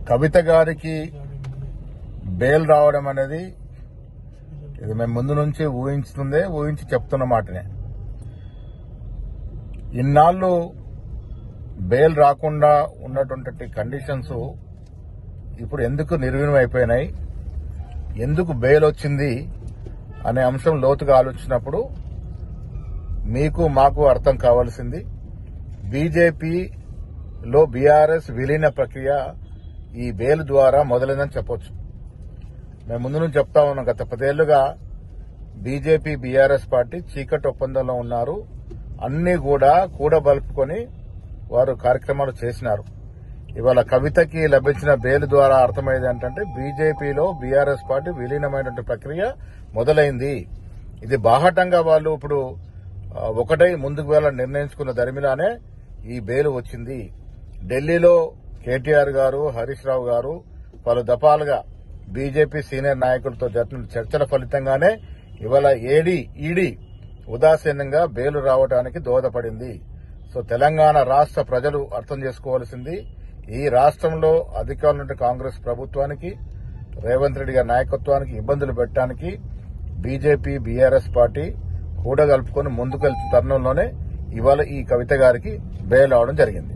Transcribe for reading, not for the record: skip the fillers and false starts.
కవిత గారికి బెయిల్ రావడం అనేది ఇది మేము ముందు నుంచి ఊహించి చెప్తున్న మాటనే. ఇన్నాళ్లు బెయిల్ రాకుండా ఉన్నటువంటి కండిషన్స్ ఇప్పుడు ఎందుకు నిర్వీణం అయిపోయినాయి, ఎందుకు బెయిల్ వచ్చింది అనే అంశం లోతుగా ఆలోచించినప్పుడు మీకు మాకు అర్థం కావాల్సింది బీజేపీలో బీఆర్ఎస్ విలీన ప్రక్రియ ఈ బెయిల్ ద్వారా మొదలైందని చెప్పొచ్చు. మేము ముందు నుంచి చెప్తా ఉన్నాం, గత 10 ఏళ్లుగా బీజేపీ బీఆర్ఎస్ పార్టీ చీకటి ఒప్పందంలో ఉన్నారు. అన్ని కూడా కూడబలుపుకొని వారు కార్యక్రమాలు చేసినారు. ఇవాళ కవితకి లభించిన బెయిల్ ద్వారా అర్థమయ్యేది ఏంటంటే బీజేపీలో బీఆర్ఎస్ పార్టీ విలీనమైనటువంటి ప్రక్రియ మొదలైంది. ఇది బాహటంగా వాళ్ళు ఇప్పుడు ఒకటై ముందుకు వెళ్లాలని నిర్ణయించుకున్న దరిమిలానే ఈ బెయిల్ వచ్చింది. ఢిల్లీలో కేటీఆర్ గారు, హరీష్ రావు గారు పలు దఫాలుగా బీజేపీ సీనియర్ నాయకులతో జరిపిన చర్చల ఫలితంగానే ఇవాళ ఈడీ ఉదాసీనంగా బెయిల్ రావడానికి దోహదపడింది. సో తెలంగాణ రాష్ట ప్రజలు అర్థం చేసుకోవాల్సింది, ఈ రాష్ట్రంలో అధికారులున్న కాంగ్రెస్ ప్రభుత్వానికి, రేవంత్ రెడ్డి గారి నాయకత్వానికి ఇబ్బందులు పెట్టడానికి బీజేపీ బీఆర్ఎస్ పార్టీ కూడగలుపుకొని ముందుకెళ్తున్న తరుణంలోనే ఇవాళ ఈ కవిత గారికి బెయిల్ అవడం జరిగింది.